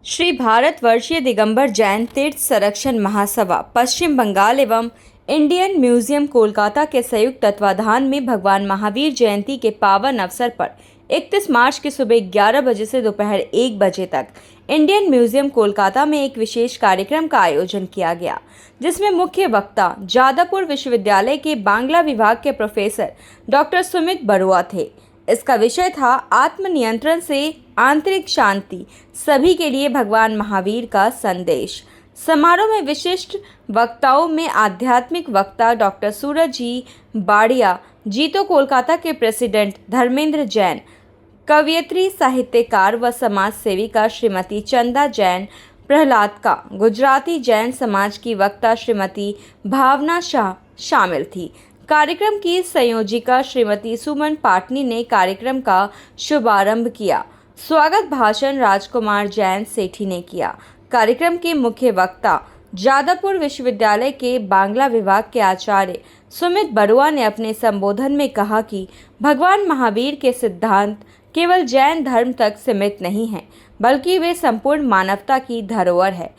श्री भारतवर्षीय दिगंबर जैन तीर्थ संरक्षण महासभा पश्चिम बंगाल एवं इंडियन म्यूजियम कोलकाता के संयुक्त तत्वाधान में भगवान महावीर जयंती के पावन अवसर पर 31 मार्च की सुबह 11 बजे से दोपहर 1 बजे तक इंडियन म्यूजियम कोलकाता में एक विशेष कार्यक्रम का आयोजन किया गया, जिसमें मुख्य वक्ता जादवपुर विश्वविद्यालय के बांग्ला विभाग के प्रोफेसर डॉक्टर सुमित बरुआ थे। इसका विषय था आत्मनियंत्रण से आंतरिक शांति, सभी के लिए भगवान महावीर का संदेश। समारोह में विशिष्ट वक्ताओं में आध्यात्मिक वक्ता डॉक्टर सूरज जी बाड़िया, जीतो कोलकाता के प्रेसिडेंट धर्मेंद्र जैन, कवयित्री, साहित्यकार व समाज सेविका श्रीमती चंदा जैन प्रहलादका, गुजराती जैन समाज की वक्ता श्रीमती भावना शाह शामिल थी। कार्यक्रम की संयोजिका श्रीमती सुमन पाटनी ने कार्यक्रम का शुभारंभ किया। स्वागत भाषण राजकुमार जैन सेठी ने किया। कार्यक्रम के मुख्य वक्ता जादवपुर विश्वविद्यालय के बांग्ला विभाग के आचार्य सुमित बरुआ ने अपने संबोधन में कहा कि भगवान महावीर के सिद्धांत केवल जैन धर्म तक सीमित नहीं हैं, बल्कि वे संपूर्ण मानवता की धरोहर है।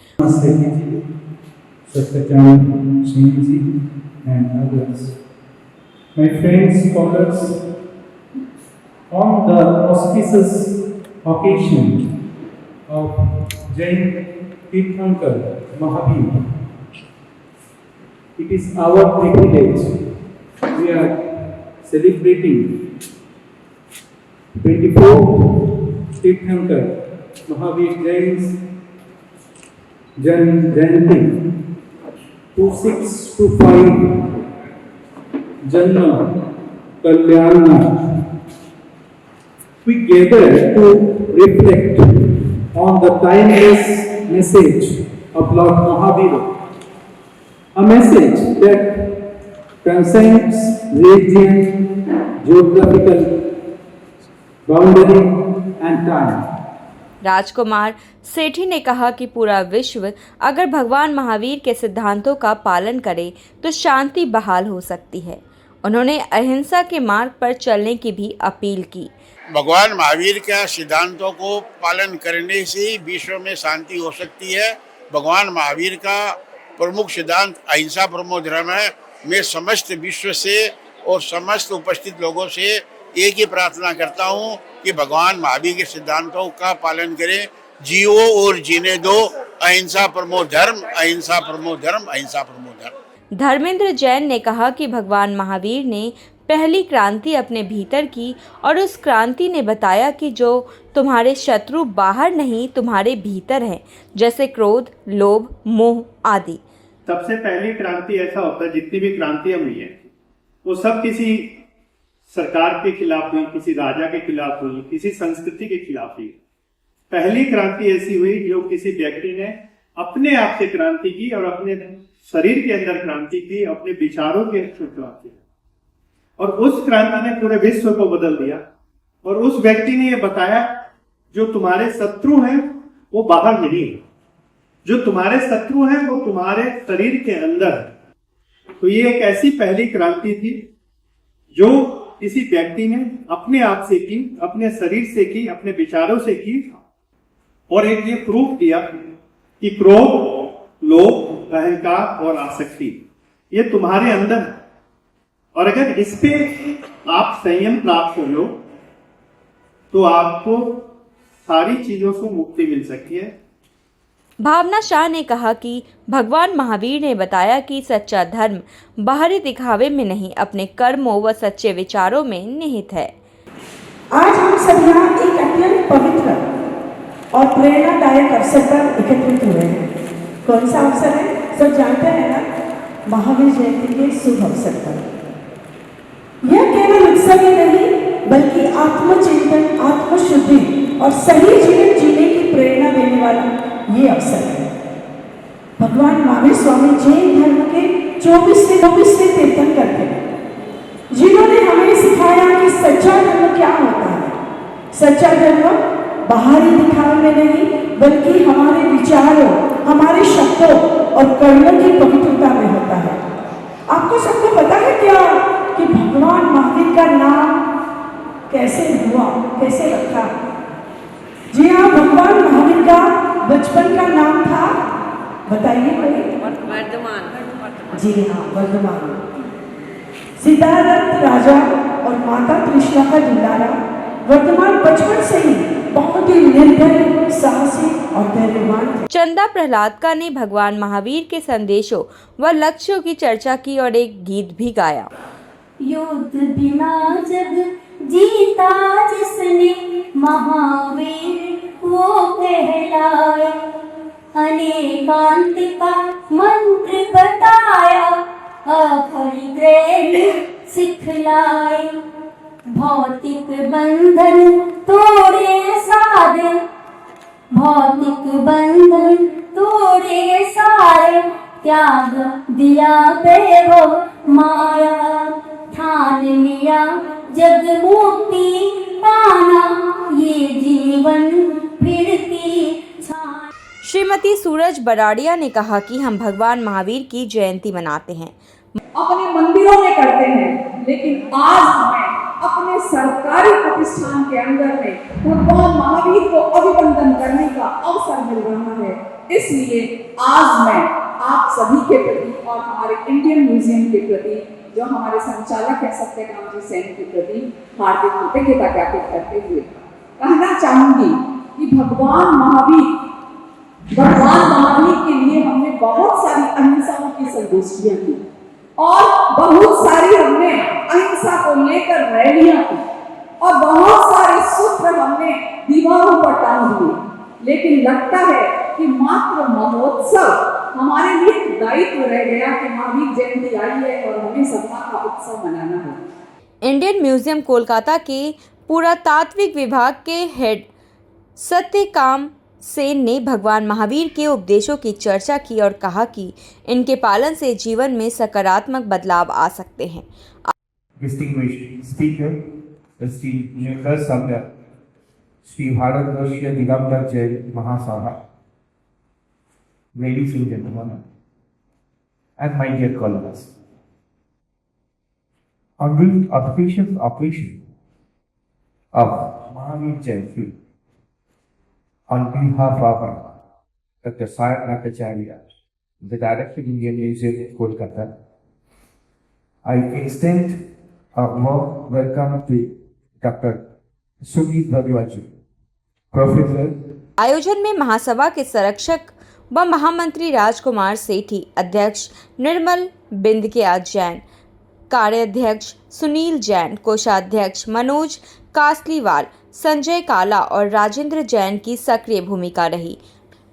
My friends, scholars, on the auspicious occasion of Jain Tirthankar Mahavir, it is our privilege. We are celebrating 24th Tirthankar Mahavir Jain's Jayanti 2625 Janma Kalyana. We gather to reflect on the timeless message of Lord Mahavira, a message that transcends religion, geographical boundary and time. राजकुमार सेठी ने कहा कि पूरा विश्व अगर भगवान महावीर के सिद्धांतों का पालन करे तो शांति बहाल हो सकती है। उन्होंने अहिंसा के मार्ग पर चलने की भी अपील की। भगवान महावीर के सिद्धांतों को पालन करने से ही विश्व में शांति हो सकती है। भगवान महावीर का प्रमुख सिद्धांत अहिंसा परमो धर्म है। मैं समस्त विश्व से और समस्त उपस्थित लोगों से एक ही प्रार्थना करता हूँ कि भगवान महावीर के सिद्धांतों का पालन करें, जियो और जीने दो, अहिंसा परमो धर्म, अहिंसा परमो धर्म, अहिंसा परमो धर्म। धर्मेंद्र जैन ने कहा कि भगवान महावीर ने पहली क्रांति अपने भीतर की और उस क्रांति ने बताया कि जो तुम्हारे शत्रु बाहर नहीं तुम्हारे भीतर हैं, जैसे क्रोध, लोभ, मोह आदि। सबसे पहली क्रांति ऐसा होता है, जितनी भी क्रांतियां हुई है वो सब किसी सरकार के खिलाफ हुई, किसी राजा के खिलाफ हुई, किसी संस्कृति के खिलाफ हुई। पहली क्रांति ऐसी हुई जो किसी व्यक्ति ने अपने आप से क्रांति की और अपने शरीर के अंदर क्रांति की, अपने विचारों के क्रांति, और उस क्रांति ने पूरे विश्व को बदल दिया। और उस व्यक्ति ने यह बताया जो तुम्हारे शत्रु हैं वो बाहर नहीं है, जो तुम्हारे शत्रु हैं वो तुम्हारे शरीर के अंदर है। तो ये एक ऐसी पहली क्रांति थी जो किसी व्यक्ति ने अपने आप से की, अपने शरीर से की, अपने विचारों से की, और एक ये प्रूफ किया कि क्रोध, लोभ, अहंकार और आसक्ति ये तुम्हारे अंदर है, और अगर इस पे आप संयम प्राप्त हो लो तो आपको सारी चीजों से मुक्ति मिल सकती है। भावना शाह ने कहा कि भगवान महावीर ने बताया कि सच्चा धर्म बाहरी दिखावे में नहीं, अपने कर्मों व सच्चे विचारों में निहित है। आज हम सब यहाँ एक अत्यंत पवित्र और प्रेरणादायक अवसर पर एकत्रित हुए हैं। कौन सा अवसर है? सब जानते हैं ना, महावीर जयंती के शुभ अवसर पर। यह केवल उत्सव ही नहीं, बल्कि आत्मचिंतन, आत्मशुद्धि और सही जीवन जीने की प्रेरणा देने वाला ये अवसर है। भगवान महावीर स्वामी जैन धर्म के 24वें तीर्थंकर थे, जिन्होंने हमें सिखाया कि सच्चा धर्म क्या होता है। सच्चा धर्म बाहरी दिखावे में नहीं, बल्कि हमारे विचारों, हमारे शब्दों और कर्मों की पवित्रता में होता है। आपको सबको पता है क्या कि भगवान महावीर का नाम कैसे हुआ, कैसे रखा? जी हाँ, भगवान महावीर का बचपन का नाम था, बताइए कोई? जी हाँ, वर्धमान। सिद्धार्थ राजा और माता कृष्णा का दुलारा वर्धमान बचपन से ही बहुत ही निर्भय, साहसी और धैर्यवान थे। चंदा प्रहलादका ने भगवान महावीर के संदेशों व लक्ष्यों की चर्चा की और एक गीत भी गाया। युद्ध बिना जग जीता जिसने महावीर वो कहलाए, अनेकांत का मंत्र बताया, अपरिग्रह सिखलाए, भौतिक बंधन तोड़े सारे, भौतिक बंधन तोड़े सारे, त्याग दिया वैभव माया, ठान लिया जग मुक्ति पाना, ये जीवन फिरती छाया। श्रीमती सूरज बराड़िया ने कहा कि हम भगवान महावीर की जयंती मनाते हैं, अपने मंदिरों में करते हैं, लेकिन आज हमें अपने सरकारी प्रतिष्ठान के अंदर में भगवान महावीर को अभिवंदन करने का अवसर मिल रहा है। इसलिए आज मैं आप सभी के प्रति और हमारे इंडियन म्यूजियम के प्रति, जो हमारे संचालक है सत्यकाम जी सेन के प्रति हार्दिक कृतज्ञता ज्ञापित करते हुए कहना चाहूंगी कि भगवान महावीर के लिए हमने बहुत सारी अहिंसाओं की संगोष्ठियां की और बहुत सारी हमने अहिंसा को लेकर रैलियां की और बहुत सारे सूत्र हमने दीवारों पर टांग दिए, लेकिन लगता है कि मात्र महोत्सव हमारे लिए दायित्व रह गया कि महावीर जयंती आई है और हमें सभा का उत्सव मनाना है। इंडियन म्यूजियम कोलकाता के पुरातात्विक विभाग के हेड सत्यकाम सेन ने भगवान महावीर के उपदेशों की चर्चा की और कहा कि इनके पालन से जीवन में सकारात्मक बदलाव आ सकते हैं। Distinguished speaker, esteemed Nicholas Sangha, Sri Bharatvarshya Digambar Jain Mahasabha, ladies and gentlemen, and my dear colleagues, on the auspicious occasion of Mahavir Jayanti, on behalf of Dr. Sayanaka Acharya, the Director of Indian Museum, Kolkata, I extend a warm welcome to Dr. Sunil Bhagwat, Professor। आयोजन में महासभा के संरक्षक व महामंत्री राजकुमार सेठी, अध्यक्ष निर्मल बिंदकिया जैन, कार्याध्यक्ष सुनील जैन, कोषाध्यक्ष मनोज कासलीवाल, संजय काला और राजेंद्र जैन की सक्रिय भूमिका रही।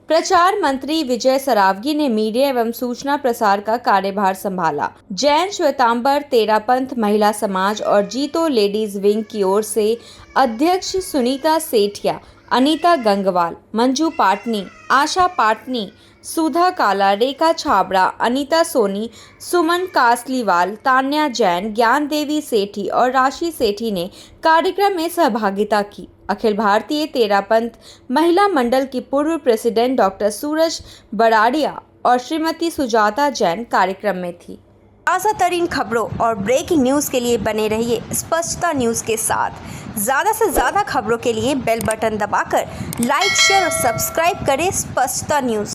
प्रचार मंत्री विजय सरावगी ने मीडिया एवं सूचना प्रसार का कार्यभार संभाला। जैन श्वेतांबर तेरापंथ महिला समाज और जीतो लेडीज विंग की ओर से अध्यक्ष सुनीता सेठिया, अनीता गंगवाल, मंजू पाटनी, आशा पाटनी, सुधा काला, रेखा छाबड़ा, अनीता सोनी, सुमन कासलीवाल, तान्या जैन, ज्ञान देवी सेठी और राशि सेठी ने कार्यक्रम में सहभागिता की। अखिल भारतीय तेरापंथ महिला मंडल की पूर्व प्रेसिडेंट डॉक्टर सूरज बराड़िया और श्रीमती सुजाता जैन कार्यक्रम में थी। ताज़ा तरीन खबरों और ब्रेकिंग न्यूज़ के लिए बने रहिए स्पष्टता न्यूज़ के साथ। ज़्यादा से ज़्यादा खबरों के लिए बेल बटन दबाकर लाइक, शेयर और सब्सक्राइब करें स्पष्टता न्यूज़।